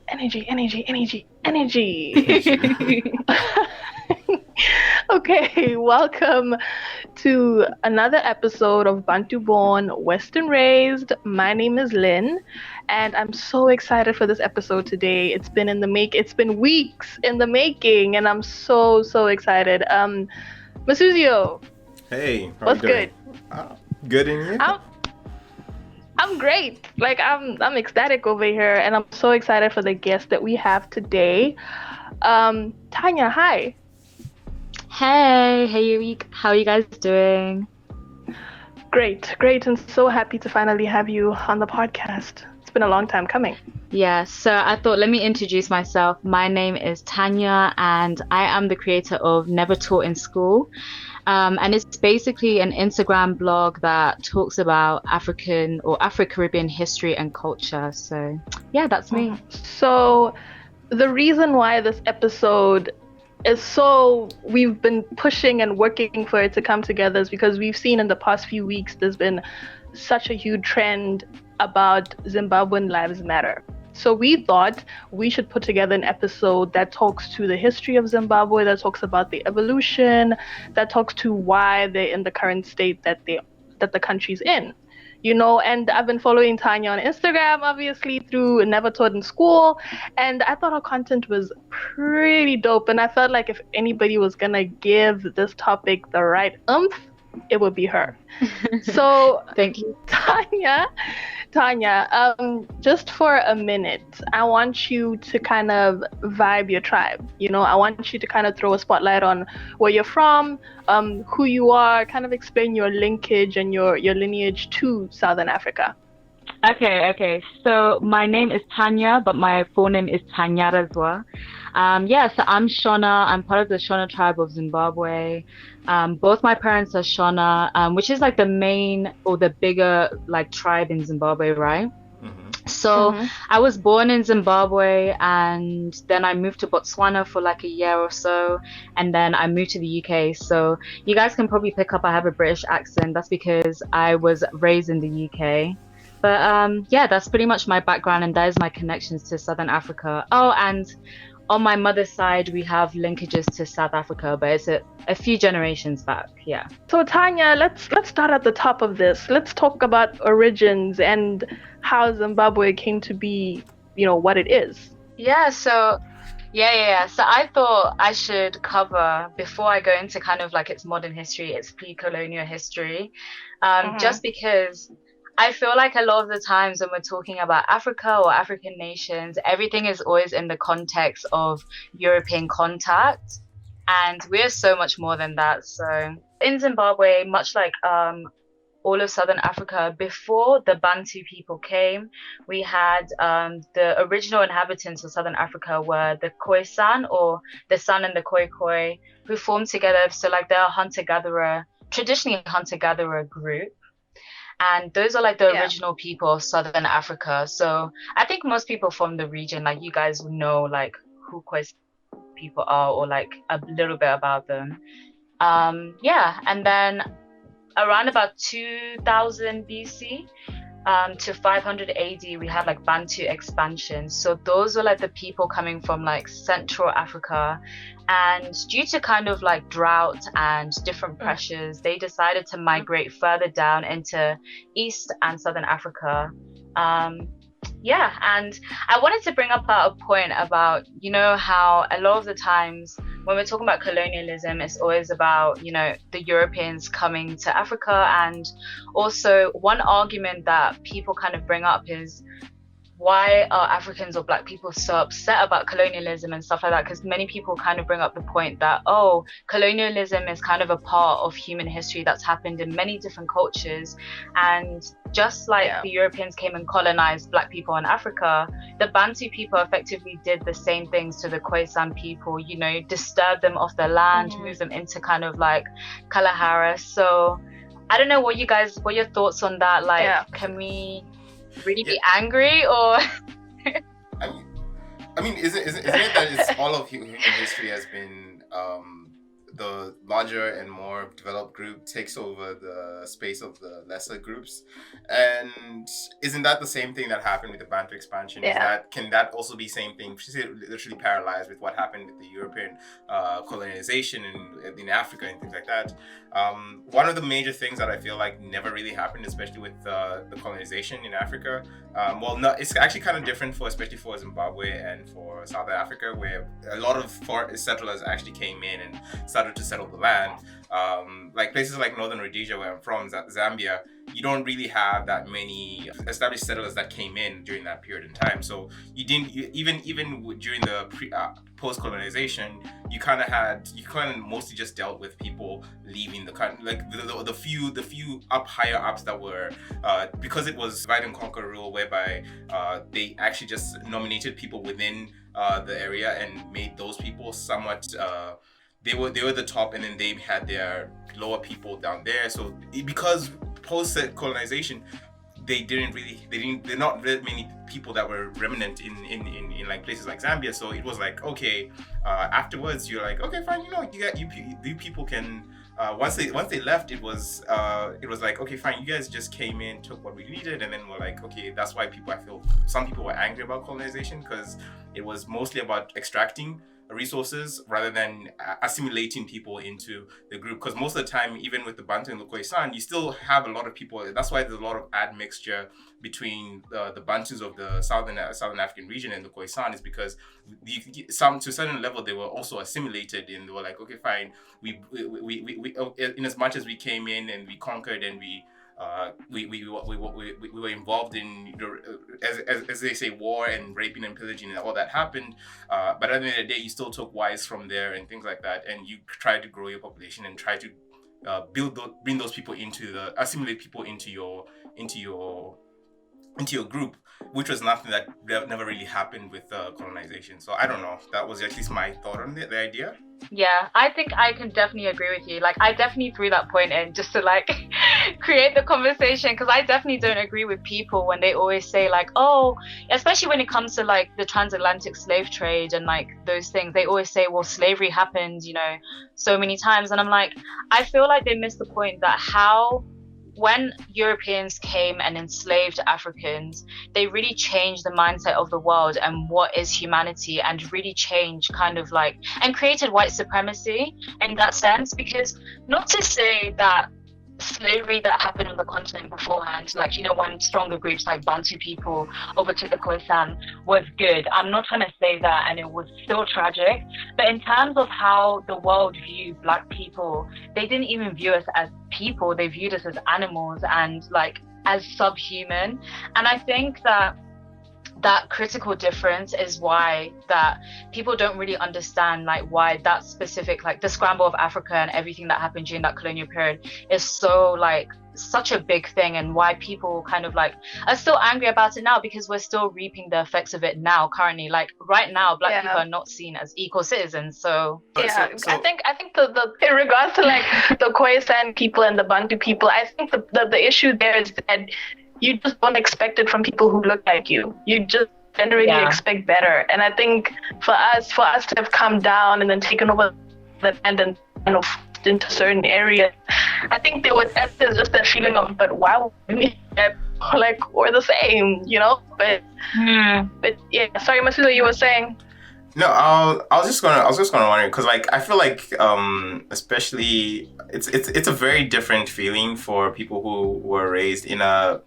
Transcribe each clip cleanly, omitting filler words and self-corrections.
Energy. Okay, welcome to another episode of Bantu Born, Western Raised. My name is Lynn, and I'm so excited for this episode today. It's been weeks in the making, and I'm so excited. Masuzio, Hey, how are you what's doing? good? Good in you? I'm great. Like I'm ecstatic over here, and I'm so excited for the guest that we have today. Tanya, hi. Hey, how are you guys doing? Great, and so happy to finally have you on the podcast. It's been a long time coming. Yeah, so I thought let me introduce myself. My name is Tanya, and I am the creator of Never Taught in School. And it's basically an Instagram blog that talks about African or Afro-Caribbean history and culture. So yeah, that's me. So the reason why this episode we've been pushing and working for it to come together is because we've seen in the past few weeks there's been such a huge trend about Zimbabwean Lives Matter. So we thought we should put together an episode that talks to the history of Zimbabwe, that talks about the evolution, that talks to why they're in the current state that the country's in. And I've been following Tanya on Instagram, obviously, through Never Taught in School, and I thought her content was pretty dope, and I felt like if anybody was gonna give this topic the right oomph, it would be her. So Thank you. Tanya, just for a minute, I want you to kind of vibe your tribe. I want you to kind of throw a spotlight on where you're from, who you are, kind of explain your linkage and your lineage to Southern Africa. Okay. So my name is Tanya, but my full name is Tanyara as well. So I'm Shona. I'm part of the Shona tribe of Zimbabwe. Both my parents are Shona, which is like the main or the bigger like tribe in Zimbabwe, right? So I was born in Zimbabwe, and then I moved to Botswana for like a year or so, and then I moved to the UK. So you guys can probably pick up I have a British accent. That's because I was raised in the UK. But that's pretty much my background, and that is my connections to Southern Africa. Oh, and on my mother's side, we have linkages to South Africa, but it's a few generations back. Yeah. So Tanya, let's start at the top of this. Let's talk about origins and how Zimbabwe came to be, what it is. Yeah. So I thought I should cover, before I go into kind of like its modern history, its pre-colonial history, just because I feel like a lot of the times when we're talking about Africa or African nations, everything is always in the context of European contact, and we're so much more than that. So in Zimbabwe, much like all of Southern Africa, before the Bantu people came, we had the original inhabitants of Southern Africa were the Khoisan, or the San and the Khoikhoi, who formed together. So like they're traditionally hunter-gatherer group. And those are like the original people of Southern Africa. So I think most people from the region, like you guys know like who Khoisan people are, or like a little bit about them. And then around about 2000 BC to 500 AD, we had like Bantu expansion. So those were like the people coming from like Central Africa, and due to kind of like drought and different pressures, they decided to migrate further down into East and Southern Africa. And I wanted to bring up a point about, how a lot of the times when we're talking about colonialism, it's always about, the Europeans coming to Africa. And also one argument that people kind of bring up is, why are Africans or Black people so upset about colonialism and stuff like that? Because many people kind of bring up the point that, colonialism is kind of a part of human history that's happened in many different cultures. And just like the Europeans came and colonized Black people in Africa, the Bantu people effectively did the same things to the Khoisan people, disturbed them off their land, moved them into kind of like Kalahari. So I don't know what your thoughts on that? Like, can we really be angry, or I mean, isn't it that it's all of human history has been the larger and more developed group takes over the space of the lesser groups. And isn't that the same thing that happened with the Bantu expansion? Can that also be same thing, literally parallelized with what happened with the European colonization in Africa and things like that? One of the major things that I feel like never really happened, especially with the colonization in Africa, it's actually kind of different especially for Zimbabwe and for South Africa, where a lot of foreign settlers actually came in and started to settle the land. Like places like Northern Rhodesia, where I'm from, Zambia, you don't really have that many established settlers that came in during that period in time. So even during the post-colonization, you kind of mostly just dealt with people leaving the country, like the few higher ups that were, because it was divide and conquer rule, whereby they actually just nominated people within the area and made those people somewhat, they were the top, and then they had their lower people down there. So because post colonization, there not that many people that were remnant in like places like Zambia. So it was like, okay, afterwards you're like, okay, fine, you people can, once they left, it was like, okay, fine, you guys just came in, took what we needed, and then we're like, okay, that's why I feel some people were angry about colonization, because it was mostly about extracting resources rather than assimilating people into the group. Because most of the time, even with the Bantu and the Khoisan, you still have a lot of people. That's why there's a lot of admixture between the Bantus of the southern African region and the Khoisan, is because to a certain level they were also assimilated, and they were like, okay, fine, we in as much as we came in and we conquered and we were involved in, as they say, war and raping and pillaging, and all that happened. But at the end of the day, you still took wives from there and things like that, and you tried to grow your population and try to bring those people assimilate people into your group, which was nothing that never really happened with colonization. So I don't know. That was at least my thought on the idea. Yeah, I think I can definitely agree with you. Like, I definitely threw that point in just to like create the conversation, because I definitely don't agree with people when they always say like, oh, especially when it comes to like the transatlantic slave trade and like those things, they always say, well, slavery happened, so many times. And I'm like, I feel like they missed the point that when Europeans came and enslaved Africans, they really changed the mindset of the world and what is humanity, and really changed kind of like, and created white supremacy in that sense. Because not to say that slavery that happened on the continent beforehand, like, when stronger groups like Bantu people overtook the Khoisan, was good. I'm not trying to say that, and it was still tragic. But in terms of how the world viewed Black people, they didn't even view us as people. They viewed us as animals and like as subhuman. And I think that critical difference is why that people don't really understand like why that specific, like the scramble of Africa and everything that happened during that colonial period is so like such a big thing, and why people kind of like are still angry about it now, because we're still reaping the effects of it now currently. Like right now, Black people are not seen as equal citizens. So I think the in regards to like the Khoisan people and the Bantu people, I think the issue there is that you just don't expect it from people who look like you. You just generally expect better. And I think for us to have come down and then taken over the land and kind of into certain areas, I think there's just that feeling of, but why would we like we're the same, But yeah, sorry, Masuda, you were saying. No, I was just gonna wonder, because like I feel like especially it's a very different feeling for people who were raised in a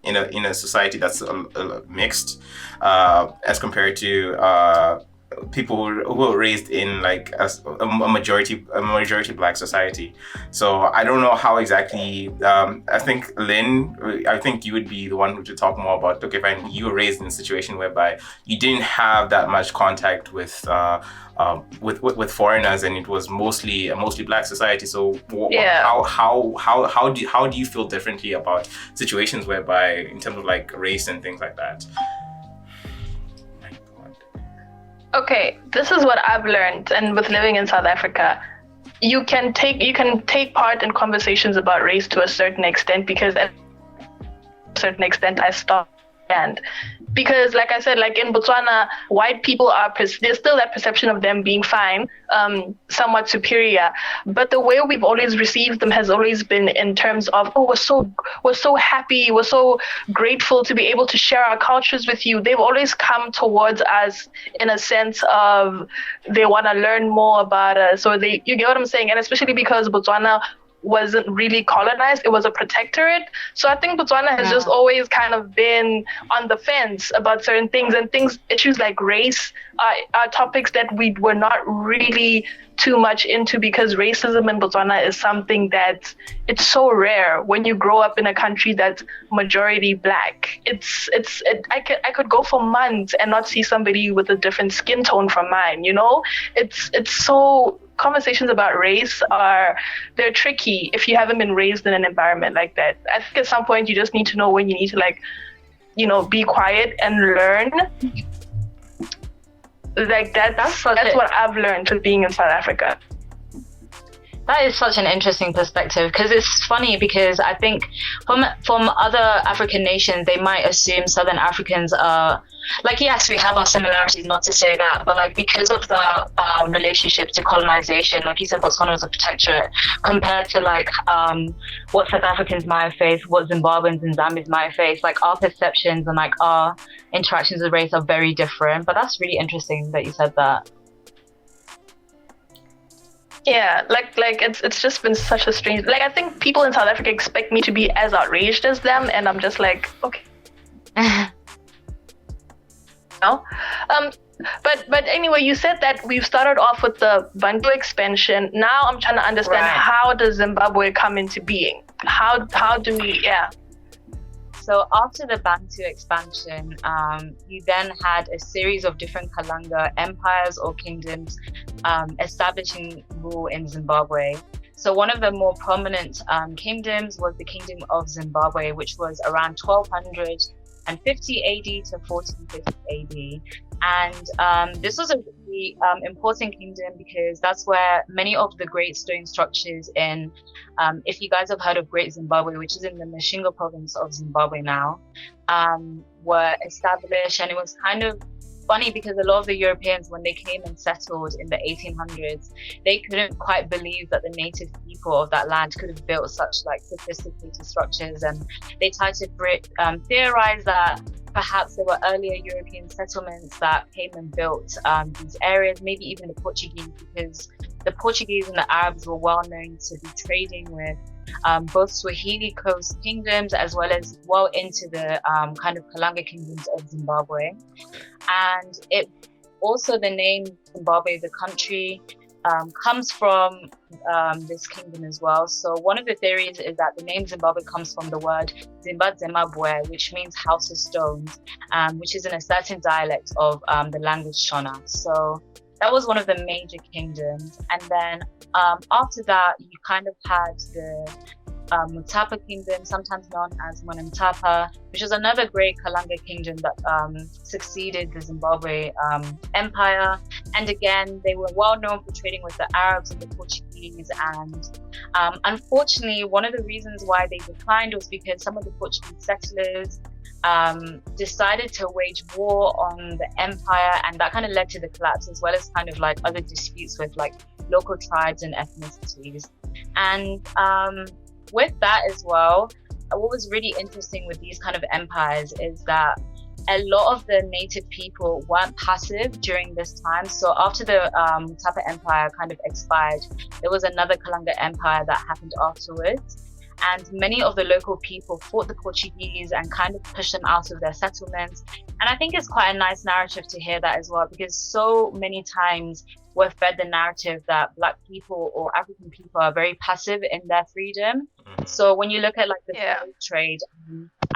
society that's mixed as compared to people who were raised in like a majority Black society. So I don't know how exactly. I think Lynn, you would be the one who should talk more about. Okay, fine. You were raised in a situation whereby you didn't have that much contact with foreigners, and it was mostly a Black society. So how do you feel differently about situations whereby, in terms of like race and things like that? Okay, this is what I've learned, and with living in South Africa, you can take part in conversations about race to a certain extent, because at a certain extent I stop and because like I said, like in Botswana, white people are there's still that perception of them being fine, somewhat superior, but the way we've always received them has always been in terms of, oh, we're so happy, we're so grateful to be able to share our cultures with you. They've always come towards us in a sense of they want to learn more about us, or you get what I'm saying? And especially because Botswana wasn't really colonized, it was a protectorate. So I think Botswana has just always kind of been on the fence about certain things, and issues like race are topics that we were not really too much into, because racism in Botswana is something that it's so rare when you grow up in a country that's majority black. I could go for months and not see somebody with a different skin tone from mine, you know? It's so conversations about race they're tricky if you haven't been raised in an environment like that. I think at some point you just need to know when you need to, like, you know, be quiet and learn. Like that's what I've learned with being in South Africa. That is such an interesting perspective, because it's funny, because I think from other African nations, they might assume Southern Africans are like, yes, we have our similarities, not to say that, but like because of the relationship to colonization, like you said, Botswana was a protectorate, compared to like what South Africans might have faced, what Zimbabweans and Zambians might have faced, like our perceptions and like our interactions with race are very different. But that's really interesting that you said that. Yeah, like it's just been such a strange, like, I think people in South Africa expect me to be as outraged as them, and I'm just like, okay. No? But anyway, you said that we've started off with the Bantu expansion. Now I'm trying to understand, how does Zimbabwe come into being? How do we, So after the Bantu expansion, you then had a series of different Kalanga empires or kingdoms establishing rule in Zimbabwe. So one of the more prominent kingdoms was the Kingdom of Zimbabwe, which was around 1250 AD to 1450 AD. And this was a really important kingdom, because that's where many of the great stone structures in, if you guys have heard of Great Zimbabwe, which is in the Mashingo province of Zimbabwe now, were established. And it was kind of funny, because a lot of the Europeans, when they came and settled in the 1800s, they couldn't quite believe that the native people of that land could have built such like sophisticated structures, and they tried to theorize that perhaps there were earlier European settlements that came and built these areas, maybe even the Portuguese, because the Portuguese and the Arabs were well known to be trading with both Swahili coast kingdoms as well as well into the kind of Kalanga kingdoms of Zimbabwe. And it also, the name Zimbabwe, the country, comes from this kingdom as well. So one of the theories is that the name Zimbabwe comes from the word Zimbabwe, which means house of stones, which is in a certain dialect of the language Shona. So that was one of the major kingdoms. And then after that, you kind of had the Mutapa kingdom, sometimes known as Mutapa, which was another great Kalanga kingdom that succeeded the Zimbabwe empire. And again, they were well known for trading with the Arabs and the Portuguese. And unfortunately, one of the reasons why they declined was because some of the Portuguese settlers decided to wage war on the empire, and that kind of led to the collapse, as well as kind of like other disputes with like local tribes and ethnicities. And with that as well, what was really interesting with these kind of empires is that a lot of the native people weren't passive during this time. So after the Mutapa Empire kind of expired, there was another Kalanga Empire that happened afterwards. And many of the local people fought the Portuguese and kind of pushed them out of their settlements. And I think it's quite a nice narrative to hear that as well, because so many times we're fed the narrative that Black people or African people are very passive in their freedom. So when you look at like the slave trade,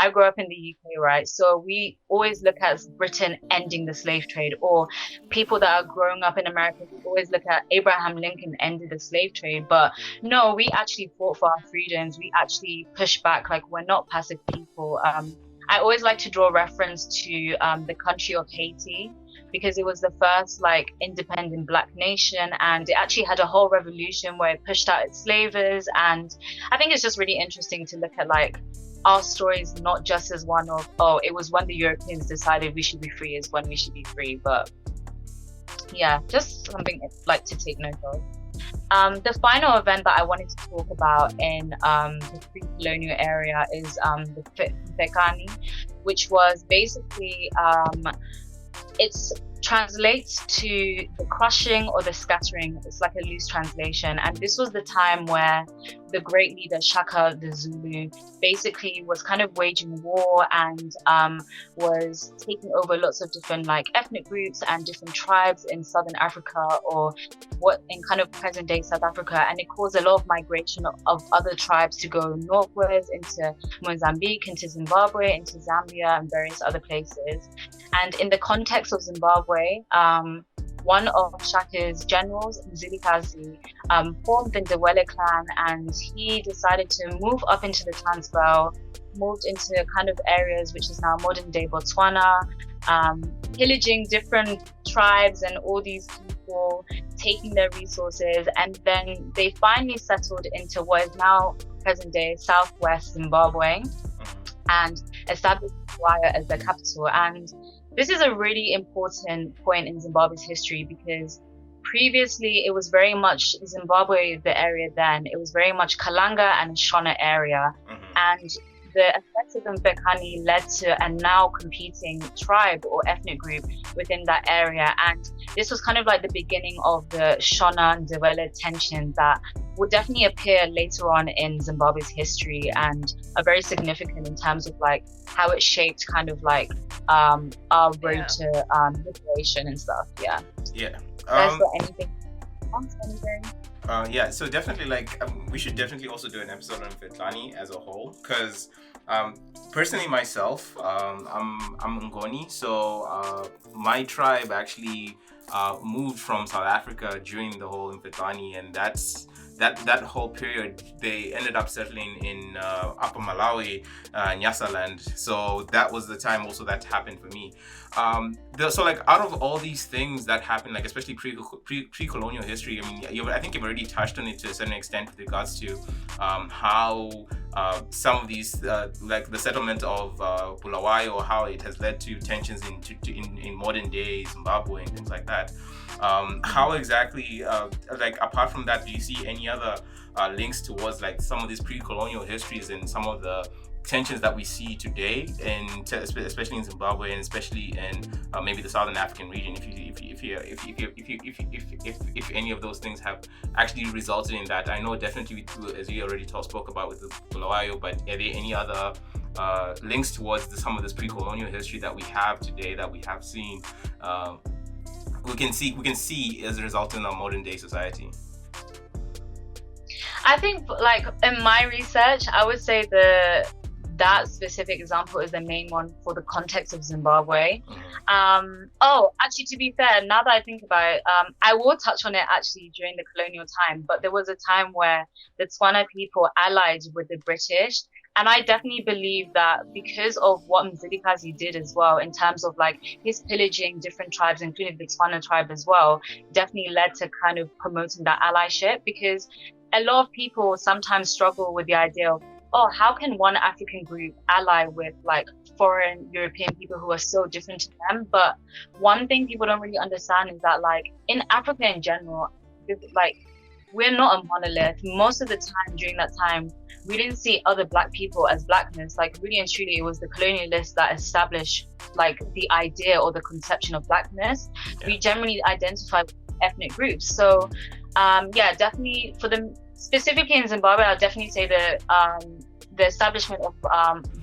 I grew up in the UK, right? So we always look at Britain ending the slave trade, or people that are growing up in America, we always look at Abraham Lincoln ended the slave trade. But no, we actually fought for our freedoms. We actually pushed back. Like, we're not passive people. I always like to draw reference to the country of Haiti, because it was the first like independent Black nation, and it actually had a whole revolution where it pushed out its slavers. And I think it's just really interesting to look at like our stories not just as one of, oh, it was when the Europeans decided we should be free is when we should be free, but yeah, just something like to take note of. The final event that I wanted to talk about in the pre-colonial era is the Mfecane, which was basically it translates to the crushing or the scattering. It's like a loose translation, and this was the time where the great leader Shaka the Zulu basically was kind of waging war and was taking over lots of different like ethnic groups and different tribes in southern Africa, or what in kind of present day South Africa, and it caused a lot of migration of other tribes to go northwards into Mozambique, into Zimbabwe, into Zambia, and various other places. And in the context of Zimbabwe, one of Shaka's generals, Mzilikazi, formed the Ndebele clan, and he decided to move up into the Transvaal, moved into kind of areas which is now modern day Botswana, pillaging different tribes and all these people, taking their resources, and then they finally settled into what is now present day southwest Zimbabwe and established Bulawayo as their capital. And this is a really important point in Zimbabwe's history, because previously it was very much Zimbabwe, the area then, it was very much Kalanga and Shona area. And the effects of Mfecane led to a now competing tribe or ethnic group within that area. And this was kind of like the beginning of the Shona and Ndebele tension that would definitely appear later on in Zimbabwe's history and are very significant in terms of like how it shaped kind of like our road to liberation and stuff. Yeah. Is there anything else? Yeah, so definitely like we should definitely also do an episode on Mfecane as a whole, because personally myself, I'm Ngoni, so my tribe actually moved from South Africa during the whole Mfecane, and that whole period they ended up settling in Upper Malawi, Nyasaland. So that was the time also that happened for me. So like out of all these things that happened, like especially pre-colonial history, I mean, I think you've already touched on it to a certain extent with regards to how some of these, like the settlement of Bulawayo, how it has led to tensions in modern day Zimbabwe and things like that. How exactly, like apart from that, do you see any other links towards like some of these pre-colonial histories and some of the tensions that we see today, and especially in Zimbabwe and especially in maybe the Southern African region? If any of those things have actually resulted in that, I know definitely as you already spoke about with the Bulawayo, but are there any other links towards some of this pre-colonial history that we have today that we have seen? We can see as a result in our modern day society. I think like in my research, I would say that specific example is the main one for the context of Zimbabwe. Actually, to be fair, now that I think about it, I will touch on it actually during the colonial time, but there was a time where the Tswana people allied with the British. And I definitely believe that because of what Mzilikazi did as well, in terms of like his pillaging different tribes, including the Tswana tribe as well, definitely led to kind of promoting that allyship, because a lot of people sometimes struggle with the idea of, oh, how can one African group ally with like foreign European people who are so different to them? But one thing people don't really understand is that like in Africa in general, like we're not a monolith. Most of the time during that time, we didn't see other Black people as Blackness. Like really and truly, it was the colonialists that established like the idea or the conception of Blackness. We generally identify with ethnic groups. So definitely for the specifically in Zimbabwe, I'll definitely say the establishment of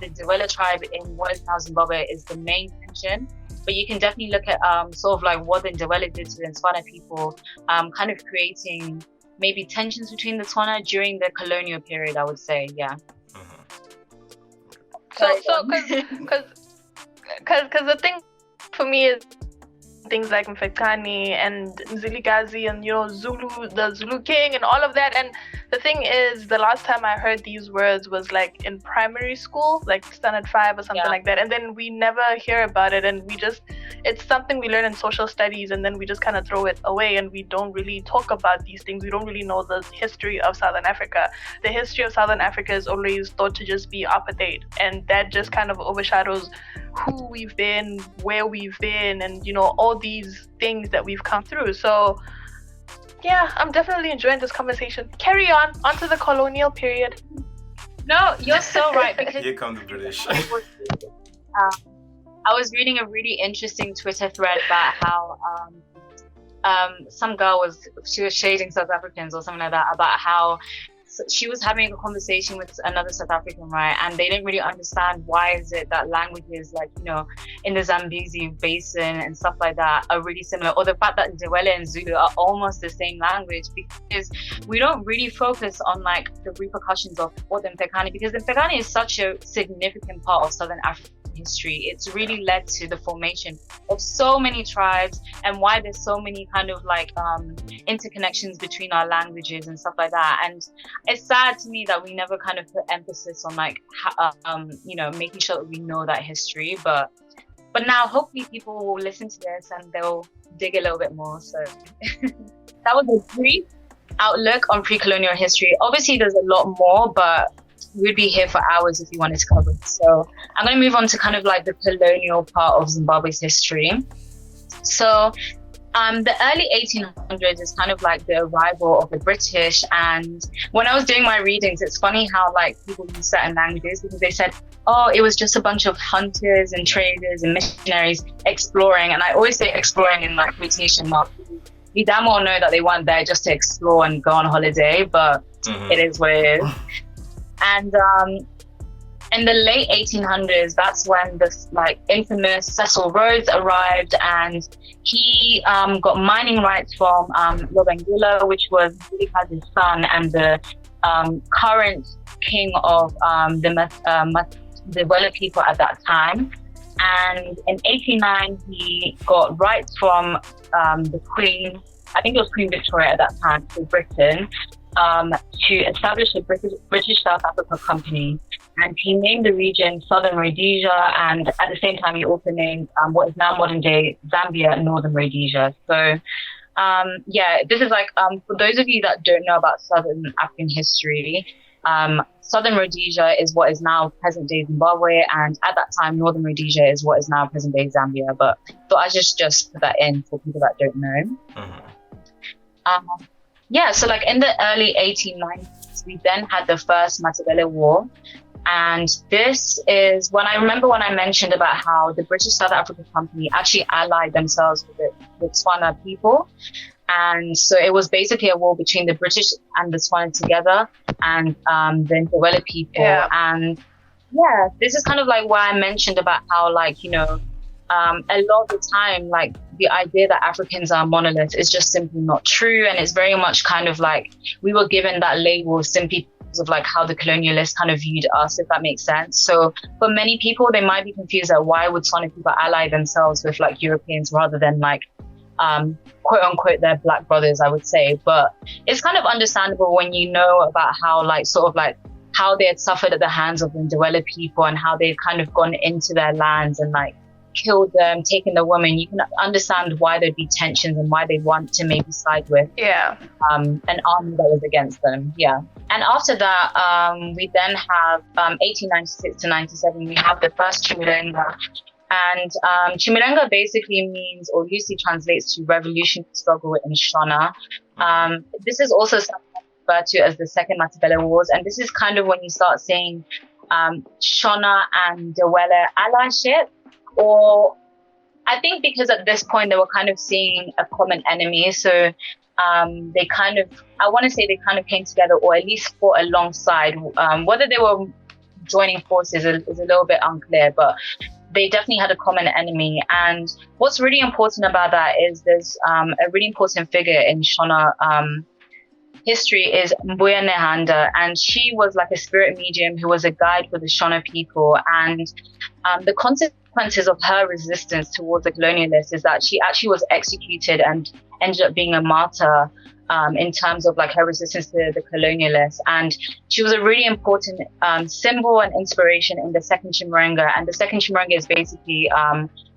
the Ndebele tribe in what is now Zimbabwe is the main tension. But you can definitely look at sort of like what the Ndebele did to the Tswana people, kind of creating maybe tensions between the Tswana during the colonial period, I would say, yeah. So because the thing for me is things like Mfecane and Mzilikazi and Zulu, the Zulu king and all of that, and The thing is, the last time I heard these words was like in primary school, like standard 5 or something like that. And then we never hear about it, and it's something we learn in social studies, and then we just kind of throw it away, and we don't really talk about these things. We don't really know the history of Southern Africa. The history of Southern Africa is always thought to just be apartheid, and that just kind of overshadows who we've been, where we've been, and all these things that we've come through. So yeah, I'm definitely enjoying this conversation. Carry on to the colonial period. No, you're so right, because here come the British. I was reading a really interesting Twitter thread about how some girl she was shading South Africans or something like that, about how she was having a conversation with another South African, right? And they didn't really understand why is it that languages like, in the Zambezi basin and stuff like that are really similar, or the fact that Ndebele and Zulu are almost the same language, because we don't really focus on like the repercussions of what the Mfecane, because the Mfecane is such a significant part of Southern Africa history. It's really led to the formation of so many tribes, and why there's so many kind of like interconnections between our languages and stuff like that. And it's sad to me that we never kind of put emphasis on like making sure that we know that history, but now hopefully people will listen to this and they'll dig a little bit more. So that was a brief outlook on pre-colonial history. Obviously there's a lot more, but we'd be here for hours if you wanted to cover it. So I'm going to move on to kind of like the colonial part of Zimbabwe's history. So the early 1800s is kind of like the arrival of the British. And when I was doing my readings, it's funny how like people use certain languages, because they said, oh, it was just a bunch of hunters and traders and missionaries exploring. And I always say exploring in like quotation marks. We damn well know that they weren't there just to explore and go on holiday, but it is what it is. And in the late 1800s, that's when this like infamous Cecil Rhodes arrived, and he got mining rights from Lobengula, which was Vilikazi's son and the current king of the Wela people at that time. And in 1809, he got rights from the Queen, I think it was Queen Victoria at that time, for Britain, to establish a British South Africa company. And he named the region Southern Rhodesia, and at the same time he also named what is now modern day Zambia Northern Rhodesia. So this is like for those of you that don't know about Southern African history, Southern Rhodesia is what is now present day Zimbabwe, and at that time Northern Rhodesia is what is now present day Zambia. But I just put that in for people that don't know. So like in the early 1890s, we then had the first Matabele War. And this is when I mentioned about how the British South Africa Company actually allied themselves with Tswana people. And so it was basically a war between the British and the Tswana together, and the Ndebele people. Yeah. And this is kind of like why I mentioned about how like, a lot of the time, like the idea that Africans are monolith is just simply not true. And it's very much kind of like we were given that label simply because of like how the colonialists kind of viewed us, if that makes sense. So for many people, they might be confused at why would Tswana people ally themselves with like Europeans rather than like quote unquote their black brothers, I would say. But it's kind of understandable when you know about how like sort of like how they had suffered at the hands of the Ndebele people and how they'd kind of gone into their lands and like killed them, taken the women. You can understand why there'd be tensions and why they'd want to maybe side with an army that was against them. And after that, we then have 1896 to 97, we have the first Chimurenga. And Chimurenga basically means, or loosely translates to revolutionary struggle in Shona. This is also sometimes referred to as the Second Matabele Wars. And this is kind of when you start seeing Shona and Ndebele allyship. Or I think because at this point they were kind of seeing a common enemy. So they kind of, I want to say they kind of came together, or at least fought alongside. Whether they were joining forces is a little bit unclear, but they definitely had a common enemy. And what's really important about that is there's a really important figure in Shona history is Mbuya Nehanda, and she was like a spirit medium who was a guide for the Shona people. And the consequences of her resistance towards the colonialists is that she actually was executed and ended up being a martyr in terms of like her resistance to the colonialists. And she was a really important symbol and inspiration in the Second Chimurenga. And the Second Chimurenga is basically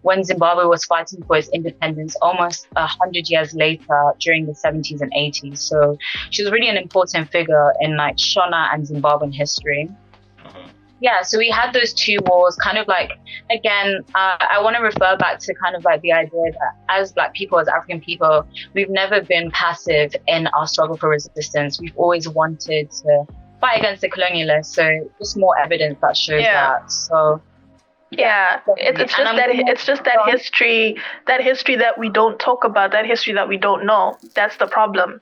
when Zimbabwe was fighting for its independence almost 100 years later during the 70s and 80s. So she was really an important figure in like Shona and Zimbabwean history. Yeah, so we had those two wars kind of like, again, I want to refer back to kind of like the idea that as Black people, as African people, we've never been passive in our struggle for resistance. We've always wanted to fight against the colonialists. So just more evidence that shows that. So yeah, it's just that history that we don't talk about, that history that we don't know. That's the problem.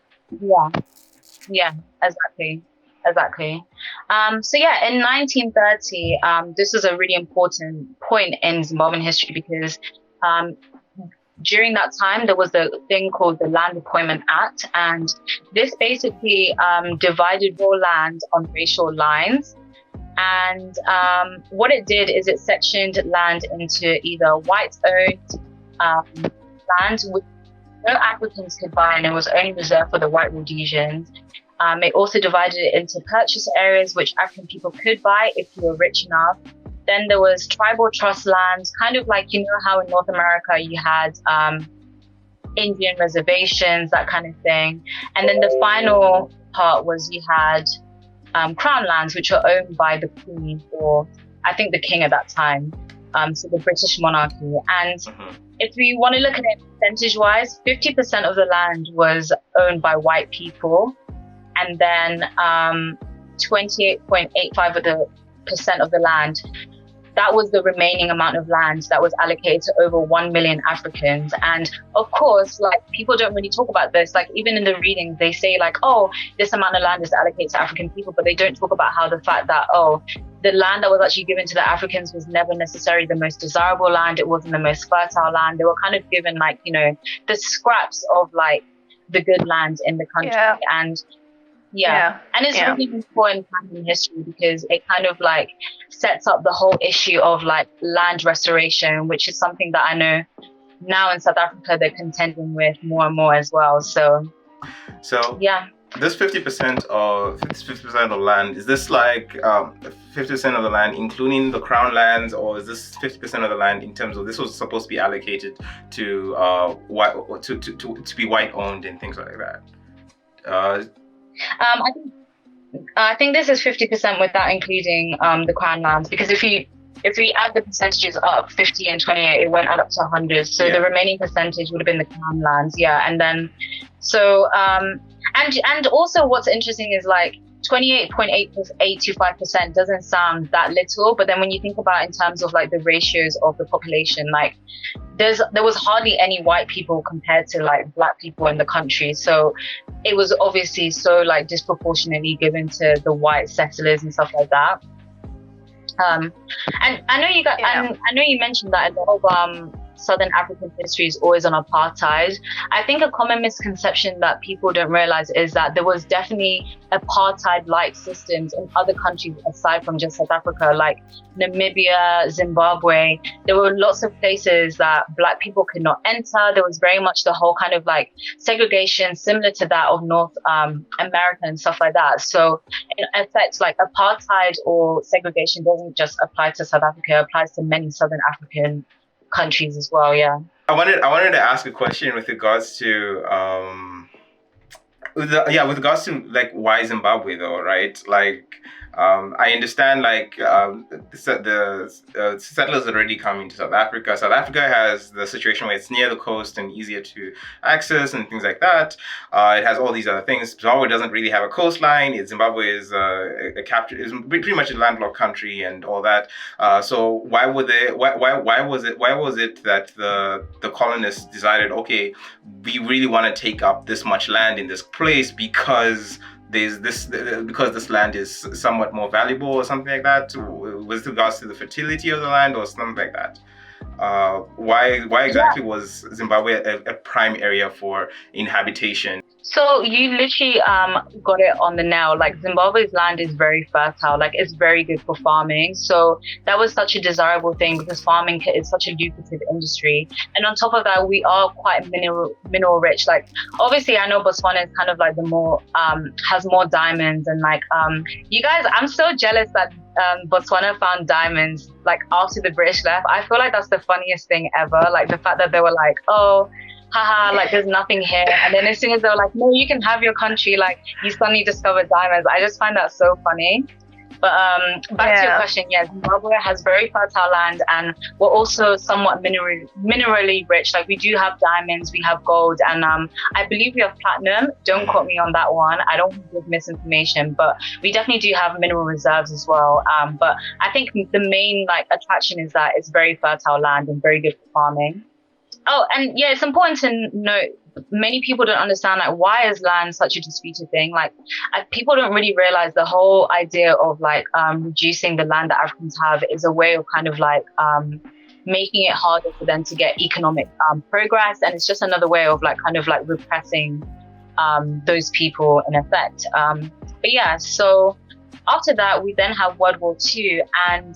Yeah, exactly. So yeah, in 1930, this was a really important point in Zimbabwean history because during that time there was a thing called the Land Apportionment Act, and this basically divided raw land on racial lines. And what it did is it sectioned land into either white-owned land which no Africans could buy, and it was only reserved for the white Rhodesians. It also divided it into purchase areas which African people could buy if you were rich enough. Then there was tribal trust lands, kind of like, you know how in North America you had Indian reservations, that kind of thing. And then the final part was you had crown lands, which were owned by the Queen, or I think the King at that time, so the British monarchy. And if we want to look at it percentage-wise, 50% of the land was owned by white people. And then 28.85% of the land, that was the remaining amount of land that was allocated to over 1 million Africans. And of course, like, people don't really talk about this. Like, even in the readings, they say like, oh, this amount of land is allocated to African people, but they don't talk about how the fact that, oh, the land that was actually given to the Africans was never necessarily the most desirable land. It wasn't the most fertile land. They were kind of given like, you know, the scraps of like the good land in the country. And and it's really important in history because it kind of like sets up the whole issue of like land restoration, which is something that I know now in South Africa they're contending with more and more as well. So yeah. This 50% of land, is this like 50% of the land including the crown lands, or is this 50% of the land in terms of this was supposed to be allocated to white to be white owned and things like that? I think this is 50% without including the crown lands, because if we add the percentages up, 50 and 28, it went up to 100. So the remaining percentage would have been the crown lands, and then so and also what's interesting is like 28.825% doesn't sound that little, but then when you think about in terms of like the ratios of the population, like there was hardly any white people compared to like Black people in the country, so it was obviously so like disproportionately given to the white settlers and stuff like that. And I know you mentioned that a lot of Southern African history is always on apartheid. I think a common misconception that people don't realize is that there was definitely apartheid-like systems in other countries aside from just South Africa, like Namibia, Zimbabwe. There were lots of places that Black people could not enter. There was very much the whole kind of like segregation similar to that of North America and stuff like that. So in effect, like apartheid or segregation doesn't just apply to South Africa, it applies to many Southern African countries as well. I wanted to ask a question with regards to with regards to like why Zimbabwe though, right? Like I understand like the settlers already coming to South Africa. South Africa has the situation where it's near the coast and easier to access and things like that. It has all these other things. Zimbabwe doesn't really have a coastline. Zimbabwe is is pretty much a landlocked country and all that. So why was it that the colonists decided, okay, we really want to take up this much land in this place because this land is somewhat more valuable or something like that, with regards to the fertility of the land or something like that? Why exactly was Zimbabwe a prime area for inhabitation? So you literally got it on the nail. Like Zimbabwe's land is very fertile. Like it's very good for farming. So that was such a desirable thing because farming is such a lucrative industry. And on top of that, we are quite mineral rich. Like obviously, I know Botswana is kind of like the more has more diamonds and like you guys. I'm so jealous that Botswana found diamonds like after the British left. I feel like that's the funniest thing ever. Like the fact that they were like, oh, haha, like there's nothing here. And then as soon as they were like, no, you can have your country, like you suddenly discovered diamonds. I just find that so funny. But back to your question, yeah, Zimbabwe has very fertile land and we're also somewhat minerally rich. Like we do have diamonds, we have gold, and I believe we have platinum. Don't quote me on that one. I don't want to give misinformation, but we definitely do have mineral reserves as well. But I think the main like attraction is that it's very fertile land and very good for farming. Oh, and yeah, it's important to note, many people don't understand like why is land such a disputed thing. Like people don't really realize the whole idea of like reducing the land that Africans have is a way of kind of like making it harder for them to get economic progress, and it's just another way of like kind of like repressing those people in effect. But yeah, so after that we then have World War II, and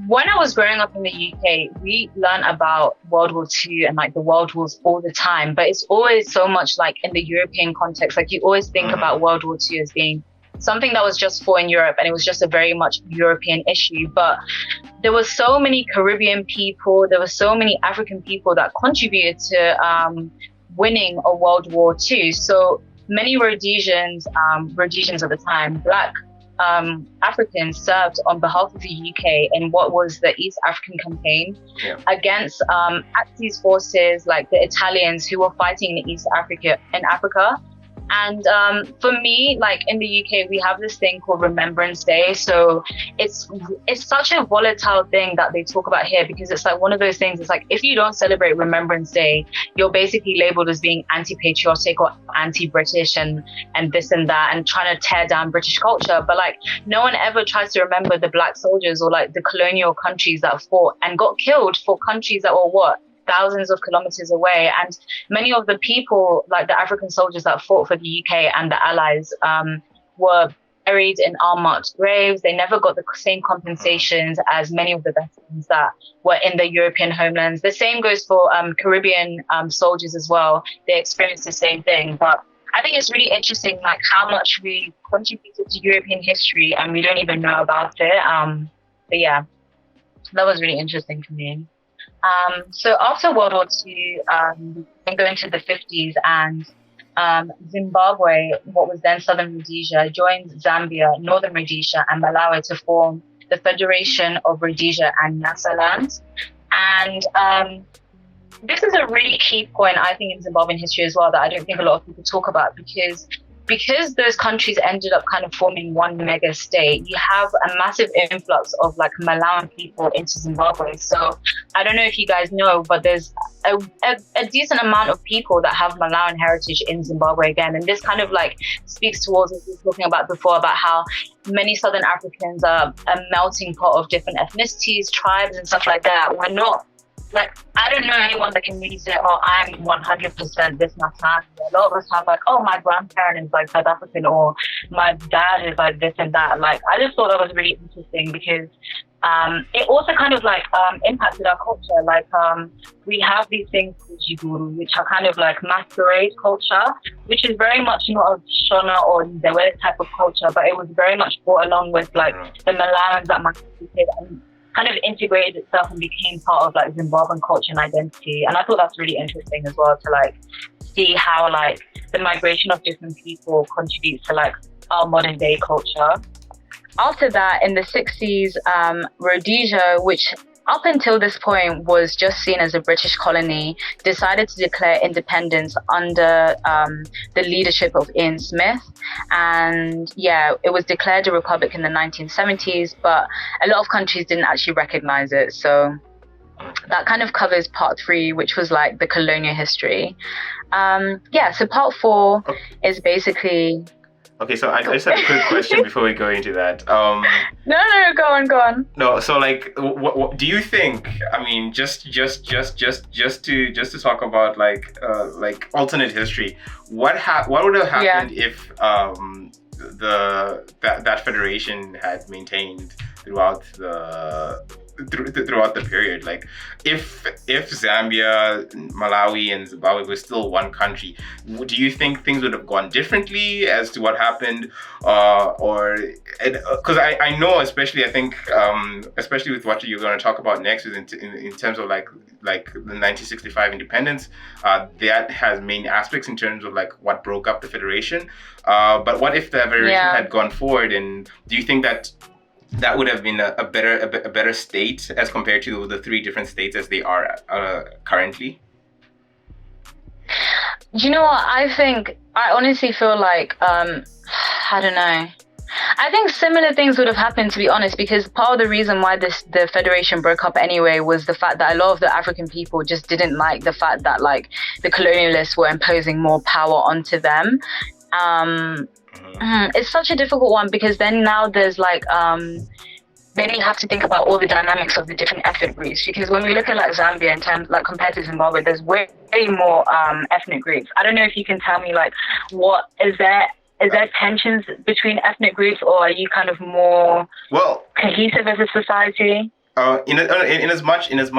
when I was growing up in the UK, we learn about World War II and like the world wars all the time, but it's always so much like in the European context. Like you always think about World War II as being something that was just fought in Europe and it was just a very much European issue. But there were so many Caribbean people, there were so many African people that contributed to winning a World War II. So many Rhodesians at the time, Black Africans served on behalf of the UK in what was the East African campaign against Axis forces like the Italians who were fighting in Africa. And for me, like in the UK, we have this thing called Remembrance Day. So it's such a volatile thing that they talk about here, because it's like one of those things. It's like if you don't celebrate Remembrance Day, you're basically labeled as being anti-patriotic or anti-British and this and that, and trying to tear down British culture. But like no one ever tries to remember the Black soldiers or like the colonial countries that fought and got killed for countries that were thousands of kilometers away. And many of the people, like the African soldiers that fought for the UK and the Allies, were buried in unmarked graves. They never got the same compensations as many of the veterans that were in the European homelands. The same goes for Caribbean soldiers as well. They experienced the same thing. But I think it's really interesting, like how much we contributed to European history and we don't even know about it. But yeah, that was really interesting for me. So after World War II, we go into the 50s, and Zimbabwe, what was then Southern Rhodesia, joined Zambia, Northern Rhodesia, and Malawi to form the Federation of Rhodesia and Nyasaland. And this is a really key point, I think, in Zimbabwean history as well, that I don't think a lot of people talk about, because those countries ended up kind of forming one mega state. You have a massive influx of like Malawian people into Zimbabwe. So I don't know if you guys know, but there's a decent amount of people that have Malawian heritage in Zimbabwe again. And this kind of like speaks towards what we were talking about before, about how many Southern Africans are a melting pot of different ethnicities, tribes and stuff like that. We're not, like, I don't know anyone that can really say, oh, I'm 100% this nationality. A lot of us have like, oh, my grandparent is like South African, or my dad is like this and that. Like, I just thought that was really interesting, because it also kind of like impacted our culture. Like, we have these things called Jiguru, which are kind of like masquerade culture, which is very much not a Shona or Ndebele type of culture, but it was very much brought along with like the Malawans that migrated and kind of integrated itself and became part of like Zimbabwean culture and identity. And I thought that's really interesting as well, to like see how like the migration of different people contributes to like our modern day culture. After that, in the 60s, Rhodesia, which up until this point was just seen as a British colony, decided to declare independence under the leadership of Ian Smith. And yeah, it was declared a republic in the 1970s, but a lot of countries didn't actually recognize it. So that kind of covers part 3, which was like the colonial history. So part 4 is basically Okay, so I just had a quick question before we go into that. No, go on. No, so like, what do you think? I mean, just to talk about like alternate history. What would have happened if that federation had maintained throughout the period? Like, if Zambia, Malawi, and Zimbabwe were still one country, do you think things would have gone differently as to what happened, or because I know, especially I think especially with what you're going to talk about next, is in terms of like the 1965 independence, that has main aspects in terms of like what broke up the federation. But what if the federation had gone forward, and do you think that would have been a better state as compared to the three different states as they are currently? Do you know what? I honestly feel like, I don't know. I think similar things would have happened, to be honest, because part of the reason why the federation broke up anyway was the fact that a lot of the African people just didn't like the fact that like the colonialists were imposing more power onto them. It's such a difficult one, because then now there's like then you have to think about all the dynamics of the different ethnic groups, because when we look at like Zambia in terms like compared to Zimbabwe, there's way more ethnic groups. I don't know if you can tell me like what is there tensions between ethnic groups, or are you kind of more cohesive as a society? In as much as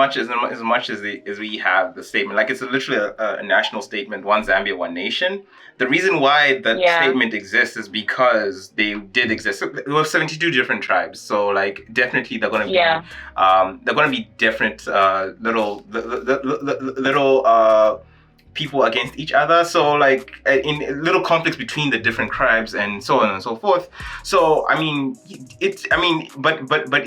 we have the statement, like it's literally a national statement, one Zambia, one nation. The reason why that statement exists is because they did exist. There were 72 different tribes, so like definitely they're going to be different little people against each other, so like in little conflicts between the different tribes and so on and so forth. So but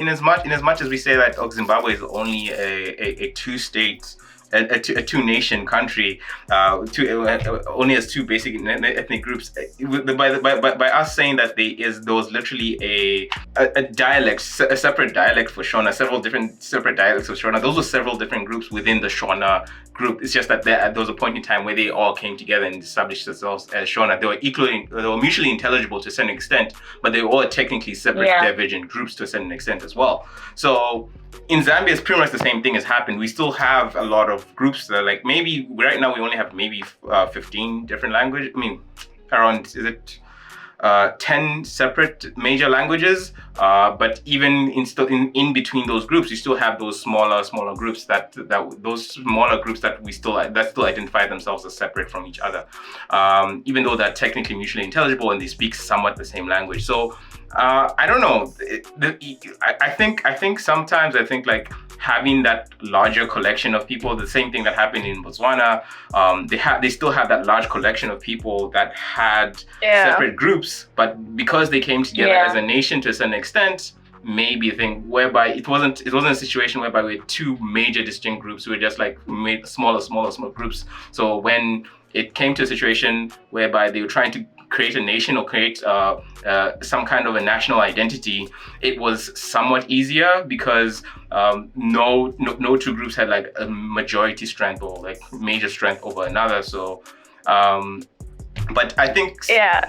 in as much as we say that Zimbabwe is only a two-state, a two-nation country, only has two basic ethnic groups. By us saying that there was literally a dialect, a separate dialect for Shona, several different separate dialects of Shona. Those were several different groups within the Shona group. It's just that there was a point in time where they all came together and established themselves as Shona. They were mutually intelligible to a certain extent, but they were all technically separate, divergent groups to a certain extent as well. So in Zambia, it's pretty much the same thing has happened. We still have a lot of groups that, like, maybe right now we only have maybe 15 different languages. I mean, around 10 separate major languages. But even in between those groups, you still have those smaller groups that still identify themselves as separate from each other, even though they're technically mutually intelligible and they speak somewhat the same language. So I don't know. I think sometimes like having that larger collection of people, the same thing that happened in Botswana, they still have that large collection of people that had separate groups, but because they came together as a nation to a certain extent, maybe a thing whereby it wasn't a situation whereby we had two major distinct groups. We were just like made smaller groups. So when it came to a situation whereby they were trying to create a nation or create some kind of a national identity, it was somewhat easier because no two groups had like a majority strength or like major strength over another. So, but I think I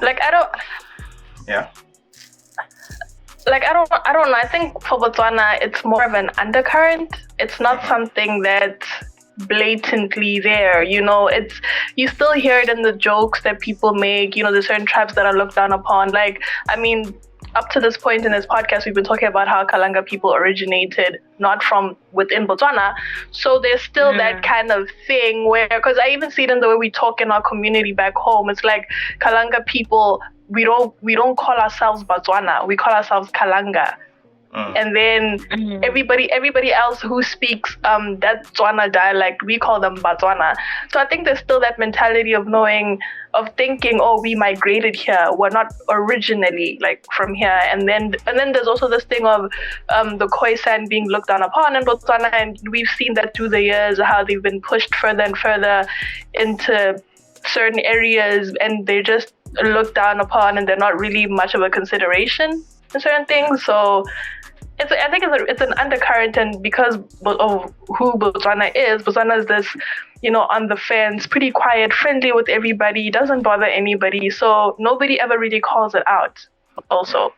don't know. I think for Botswana, it's more of an undercurrent. It's not something that's blatantly there, you still hear it in the jokes that people make, there's certain tribes that are looked down upon. Like, I mean, up to this point in this podcast, we've been talking about how Kalanga people originated not from within Botswana. So there's still that kind of thing where, because I even see it in the way we talk in our community back home. It's like Kalanga people, we don't call ourselves Botswana, we call ourselves Kalanga. And then everybody else who speaks that Tswana dialect, we call them Batswana. So I think there's still that mentality of thinking, oh, we migrated here. We're not originally like from here. And then there's also this thing of the Khoisan being looked down upon in Botswana, and we've seen that through the years, how they've been pushed further and further into certain areas, and they're just looked down upon, and they're not really much of a consideration in certain things. So I think it's an undercurrent, and because of who Botswana is this on the fence, pretty quiet, friendly with everybody, doesn't bother anybody. So nobody ever really calls it out also.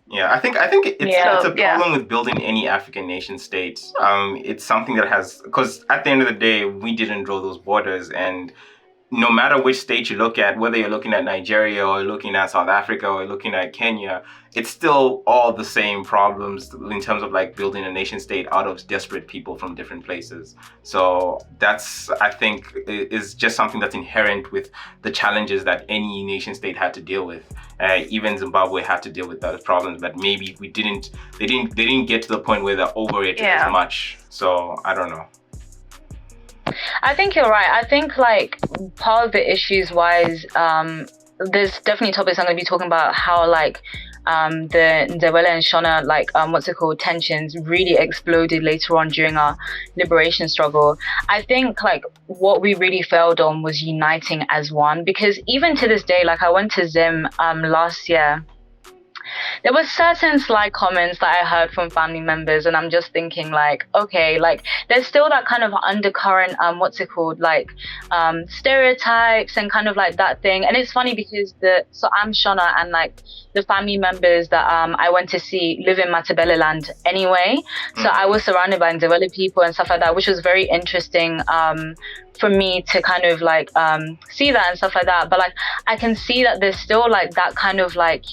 Yeah, I think it's a problem with building any African nation state. It's something that has, because at the end of the day, we didn't draw those borders, and no matter which state you look at, whether you're looking at Nigeria or looking at South Africa or looking at Kenya, it's still all the same problems in terms of like building a nation state out of desperate people from different places. So that's, I think, is just something that's inherent with the challenges that any nation state had to deal with. Even Zimbabwe had to deal with those problems that maybe they didn't get to the point where they're over it as much. So I don't know. I think you're right. I think like part of the issues wise, there's definitely topics I'm going to be talking about how like the Ndebele and Shona tensions really exploded later on during our liberation struggle. I think like what we really failed on was uniting as one, because even to this day, like I went to Zim last year. There were certain sly comments that I heard from family members, and I'm just thinking like, okay, like there's still that kind of undercurrent, stereotypes and kind of like that thing. And it's funny because I'm Shona, and like the family members that I went to see live in Matabele land anyway. So I was surrounded by Ndebele people and stuff like that, which was very interesting for me to kind of like see that and stuff like that. But like I can see that there's still like that kind of like,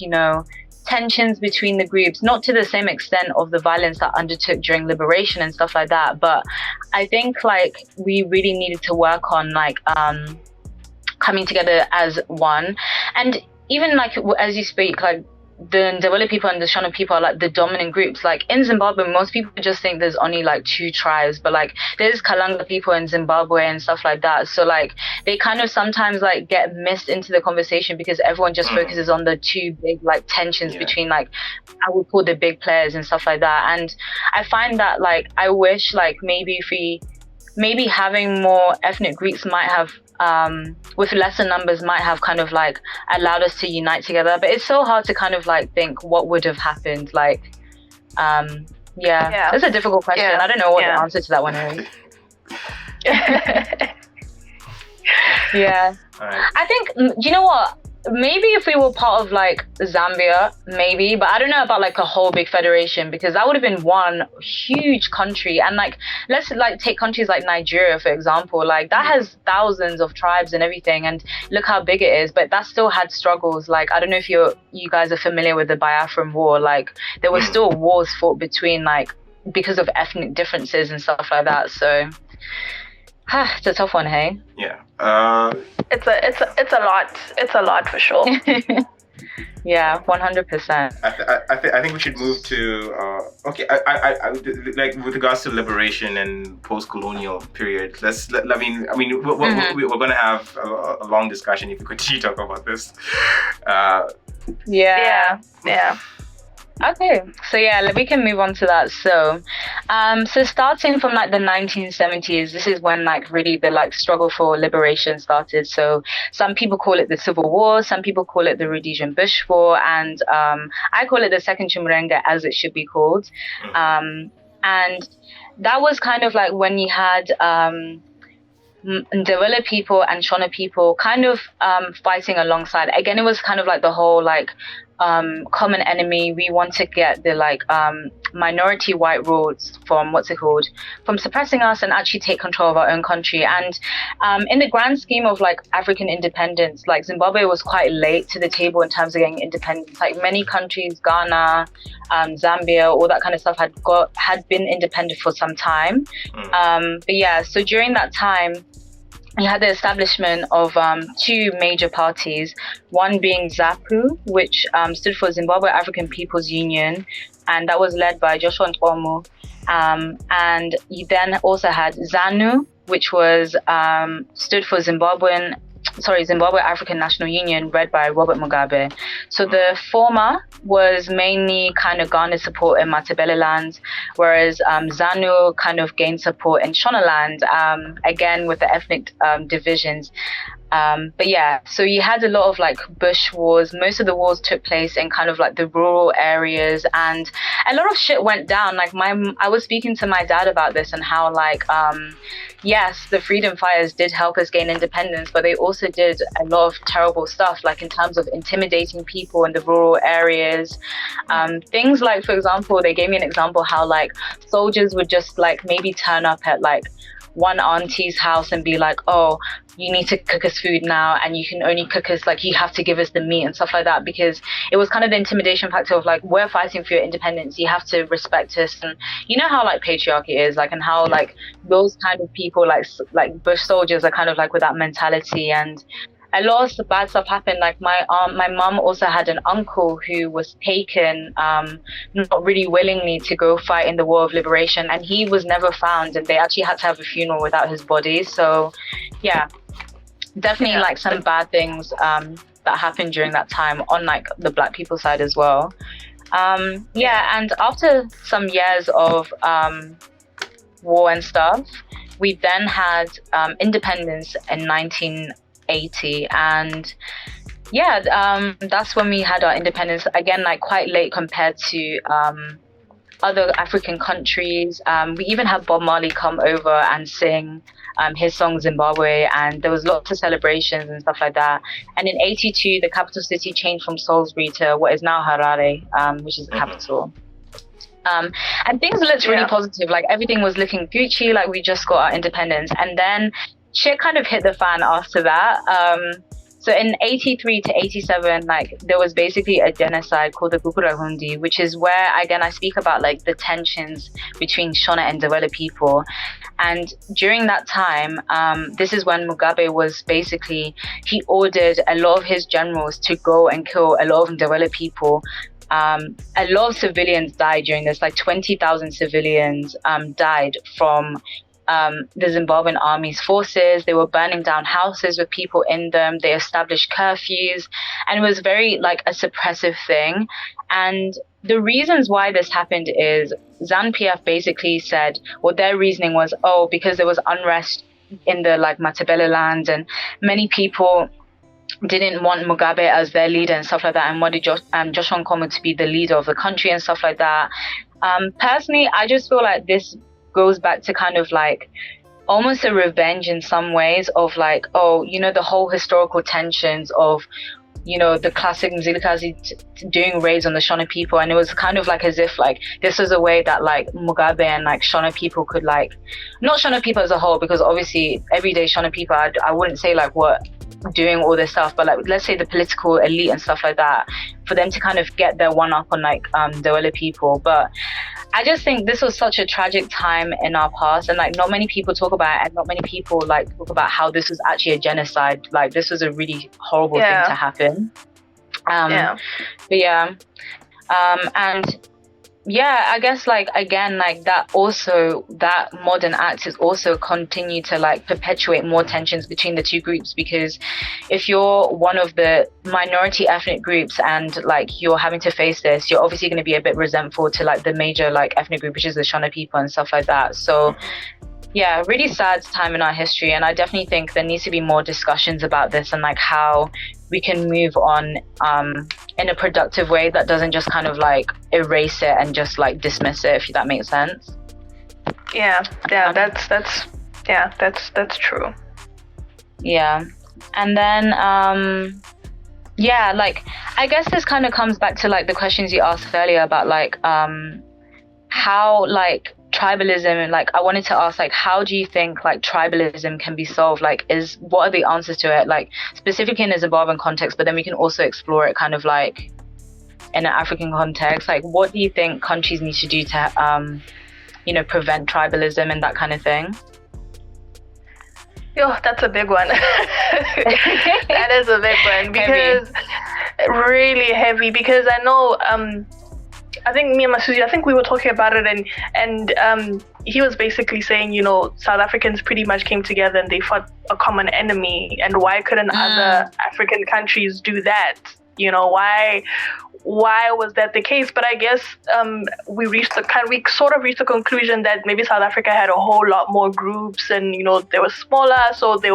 tensions between the groups, not to the same extent of the violence that undertook during liberation and stuff like that, but I think like we really needed to work on like coming together as one. And even like as you speak, like the Ndebele people and the Shona people are like the dominant groups. Like in Zimbabwe, most people just think there's only like 2 tribes, but like there's Kalanga people in Zimbabwe and stuff like that. So like they kind of sometimes like get missed into the conversation because everyone just focuses on the 2 big like tensions between like I would call the big players and stuff like that. And I find that like I wish like maybe having more ethnic groups might have with lesser numbers might have kind of like allowed us to unite together, but it's so hard to kind of like think what would have happened. Like it's a difficult question. I don't know what the answer to that one is. I think, you know what, maybe if we were part of like Zambia, maybe, but I don't know about like a whole big federation, because that would have been one huge country. And like let's like take countries like Nigeria for example, like that has thousands of tribes and everything, and look how big it is, but that still had struggles. Like I don't know if you guys are familiar with the Biafran War. Like there were still wars fought between like because of ethnic differences and stuff like that. So it's a tough one, hey? Yeah. It's a lot for sure. Yeah, 100%. I think we should move to I like with regards to liberation and post-colonial period. We're gonna have a long discussion if we continue to talk about this. Yeah. Okay, so yeah, we can move on to that. So starting from like the 1970s, this is when like really the like struggle for liberation started. So some people call it the Civil War, some people call it the Rhodesian Bush War, and I call it the Second Chimurenga, as it should be called. And that was kind of like when you had Ndebele people and Shona people kind of fighting alongside. Again, it was kind of like the whole like common enemy. We want to get the like minority white rulers from suppressing us and actually take control of our own country. And in the grand scheme of like African independence, like Zimbabwe was quite late to the table in terms of getting independence. Like many countries, Ghana, Zambia, all that kind of stuff had been independent for some time. But yeah, so during that time, you had the establishment of 2 major parties, one being ZAPU, which stood for Zimbabwe African People's Union, and that was led by Joshua Nkomo. And you then also had ZANU, which was stood for Zimbabwe African National Union, led by Robert Mugabe. So the former was mainly kind of garnered support in Matabele land, whereas ZANU kind of gained support in Shona land, again with the ethnic divisions. But yeah, so you had a lot of like bush wars. Most of the wars took place in kind of like the rural areas, and a lot of shit went down. Like I was speaking to my dad about this and how like yes, the freedom fighters did help us gain independence, but they also did a lot of terrible stuff, like in terms of intimidating people in the rural areas. Things like, for example, they gave me an example how like soldiers would just like maybe turn up at like one auntie's house and be like, oh, you need to cook us food now, and you can only cook us, like, you have to give us the meat and stuff like that, because it was kind of the intimidation factor of like, we're fighting for your independence, you have to respect us. And you know how like patriarchy is, like, and how like those kind of people like bush soldiers are kind of like with that mentality. And a lot of bad stuff happened. Like my mum also had an uncle who was taken not really willingly to go fight in the War of Liberation, and he was never found, and they actually had to have a funeral without his body. So yeah, definitely like some bad things that happened during that time on like the Black people side as well. And after some years of war and stuff, we then had independence in 1980, and that's when we had our independence, again like quite late compared to other African countries. We even had Bob Marley come over and sing his song Zimbabwe, and there was lots of celebrations and stuff like that. And in 82, the capital city changed from Salisbury to what is now Harare, which is the capital. And things looked really positive, like everything was looking Gucci, like we just got our independence. And then shit kind of hit the fan after that. So in 83 to 87, like there was basically a genocide called the Gukurahundi, which is where, again, I speak about like the tensions between Shona and Ndebele people. And during that time, this is when Mugabe was basically, he ordered a lot of his generals to go and kill a lot of Ndebele people. A lot of civilians died during this, like 20,000 civilians died from the Zimbabwean army's forces. They were burning down houses with people in them. They established curfews, and it was very like a suppressive thing. And the reasons why this happened is ZANU-PF basically said, well, their reasoning was, oh, because there was unrest in the like Matabele land, and many people didn't want Mugabe as their leader and stuff like that, and wanted Joshua Nkomo to be the leader of the country and stuff like that. Personally, I just feel like this goes back to kind of like almost a revenge in some ways of like, oh, you know, the whole historical tensions of, you know, the classic Mzilikazi doing raids on the Shona people. And it was kind of like as if like this was a way that like Mugabe and like Shona people could like, not Shona people as a whole, because obviously everyday Shona people, I wouldn't say like what doing all this stuff, but like let's say the political elite and stuff like that, for them to kind of get their one up on like Ndebele people. But I just think this was such a tragic time in our past, and like not many people talk about it, and not many people like talk about how this was actually a genocide. Like this was a really horrible thing to happen. I guess like again like that also, that modern act is also continue to like perpetuate more tensions between the two groups, because if you're one of the minority ethnic groups and like you're having to face this, you're obviously going to be a bit resentful to like the major like ethnic group, which is the Shona people and stuff like that. So yeah, really sad time in our history, and I definitely think there needs to be more discussions about this and like how we can move on in a productive way that doesn't just kind of like erase it and just like dismiss it, if that makes sense. That's true. Yeah. And then like I guess this kind of comes back to like the questions you asked earlier about like how like tribalism, and like I wanted to ask like how do you think like tribalism can be solved? Like what are the answers to it, like specifically in a Zimbabwean context, but then we can also explore it kind of like in an African context. Like what do you think countries need to do to prevent tribalism and that kind of thing? Yo, that's a big one. That is a big one, because really heavy, because I know I think me and Masuzi, I think we were talking about it, and he was basically saying, you know, South Africans pretty much came together and they fought a common enemy, and why couldn't other African countries do that? You know, why was that the case? But I guess we sort of reached the conclusion that maybe South Africa had a whole lot more groups, and you know they were smaller, so they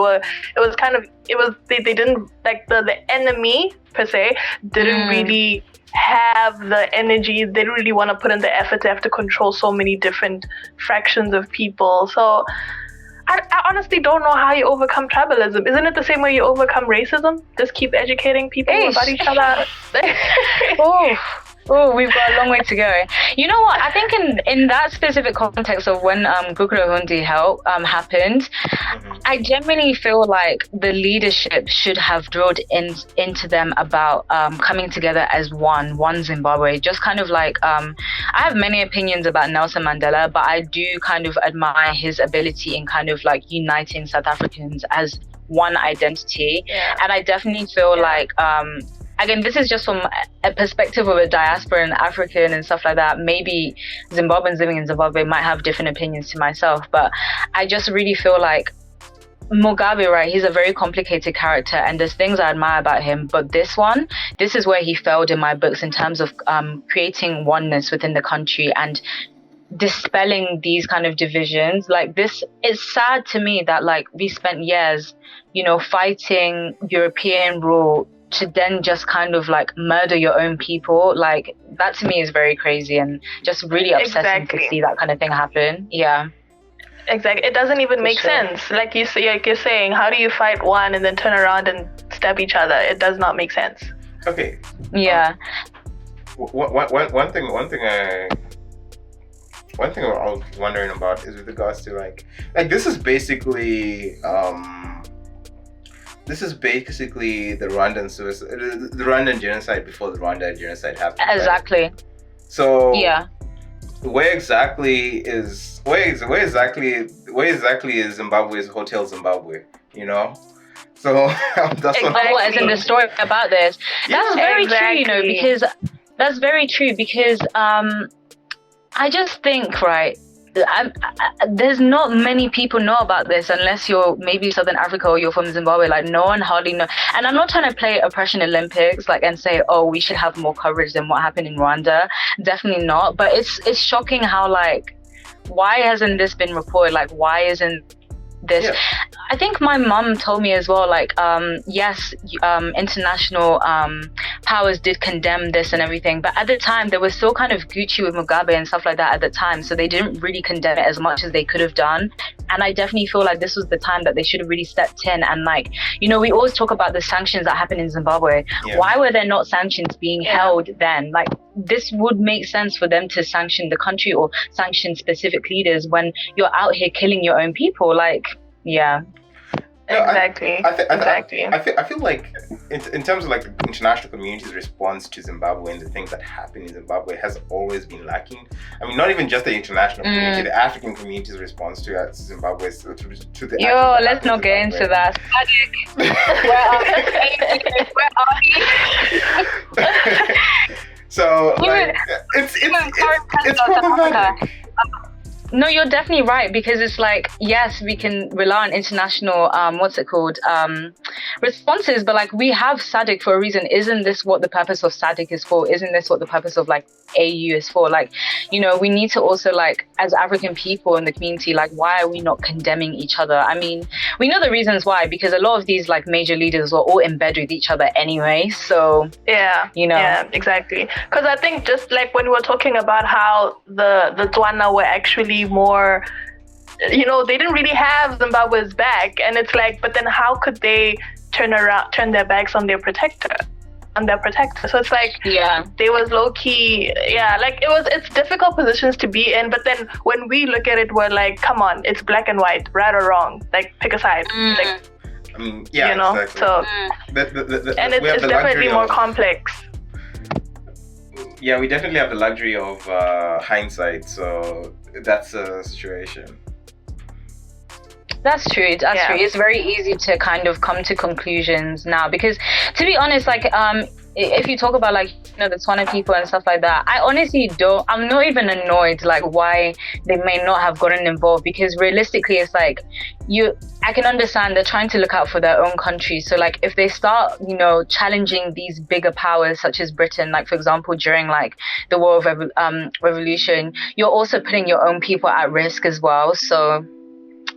didn't like the enemy per se didn't really have the energy. They didn't really want to put in the effort to have to control so many different fractions of people. So I honestly don't know how you overcome tribalism. Isn't it the same way you overcome racism? Just keep educating people about each other. Oh, we've got a long way to go. You know what? I think in that specific context of when Gukuro Hundi happened, I genuinely feel like the leadership should have drilled into them about coming together as one Zimbabwe. Just kind of like, I have many opinions about Nelson Mandela, but I do kind of admire his ability in kind of like uniting South Africans as one identity. Yeah. And I definitely feel like, again, this is just from a perspective of a diaspora and African and stuff like that. Maybe Zimbabweans living in Zimbabwe might have different opinions to myself, but I just really feel like Mugabe, right, he's a very complicated character and there's things I admire about him, but this is where he failed in my books in terms of creating oneness within the country and dispelling these kind of divisions. Like, this is sad to me that like we spent years, fighting European rule to then just kind of like murder your own people. Like, that to me is very crazy and just really upsetting to see that kind of thing happen. Yeah. Exactly. It doesn't even make sense. Like you're saying, how do you fight one and then turn around and stab each other? It does not make sense. Okay. Yeah. One thing I was wondering about is with regards to like this is basically the Rwandan suicide, the Rwandan genocide before the Rwanda genocide happened. Exactly. Right? So yeah. Where exactly is Zimbabwe's Hotel Zimbabwe? So that's what is in the story about this. That's very true, because that's very true because I just think, right, there's not many people know about this unless you're maybe Southern Africa or you're from Zimbabwe. Like, no one hardly know. And I'm not trying to play Oppression Olympics and say, oh, we should have more coverage than what happened in Rwanda. Definitely not. But it's shocking how why hasn't this been reported? Like, why isn't this? Yeah. I think my mum told me as well, yes, international powers did condemn this and everything, but at the time they were still kind of Gucci with Mugabe and stuff like that at the time, so they didn't really condemn it as much as they could have done. And I definitely feel like this was the time that they should have really stepped in and we always talk about the sanctions that happened in Zimbabwe. Yeah. Why were there not sanctions being held then? This would make sense for them to sanction the country or sanction specific leaders when you're out here killing your own people. Yeah. Exactly. I feel like in terms of the international community's response to Zimbabwe and the things that happen in Zimbabwe has always been lacking. I mean, not even just the international community, the African community's response to Zimbabwe to the. Yo, let's not get into that. Where are we? So it's problematic. No, you're definitely right, because it's yes, we can rely on international responses, but we have SADC for a reason. Isn't this what the purpose of SADC is for? Isn't this what the purpose of AU is for? We need to also as African people in the community, why are we not condemning each other? I mean, we know the reasons why, because a lot of these major leaders were all in bed with each other anyway. So yeah, exactly. Because I think just when we were talking about how the Tswana were actually more, they didn't really have Zimbabwe's back, and it's but then how could they turn their backs on their protector? So it's they was low key, it's difficult positions to be in, but then when we look at it, we're come on, it's black and white, right or wrong, pick a side. I mean, exactly. So and it's definitely more complex. Yeah, we definitely have the luxury of hindsight, so that's a situation. That's true. That's true. It's very easy to kind of come to conclusions now, because to be honest, if you talk about the Tswana people and stuff like that, I honestly I'm not even annoyed why they may not have gotten involved, because realistically it's I can understand they're trying to look out for their own country. So if they start challenging these bigger powers such as Britain, for example during the War of Revolution, you're also putting your own people at risk as well. So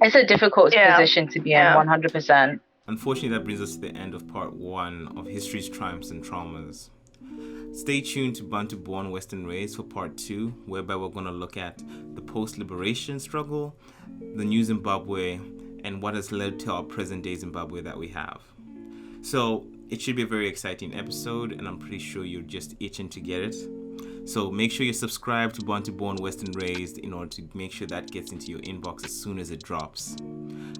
it's a difficult position to be in, 100%. Unfortunately, that brings us to the end of part 1 of History's Triumphs and Traumas. Stay tuned to Bantu Born Western Race for part 2, whereby we're going to look at the post-liberation struggle, the new Zimbabwe, and what has led to our present day Zimbabwe that we have. So it should be a very exciting episode, and I'm pretty sure you're just itching to get it. So make sure you subscribe to Bantu Born Western Raised in order to make sure that gets into your inbox as soon as it drops.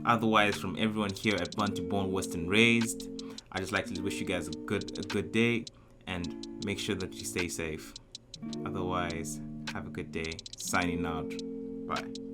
Otherwise, from everyone here at Bantu Born Western Raised, I just like to wish you guys a good day, and make sure that you stay safe. Otherwise, have a good day. Signing out. Bye.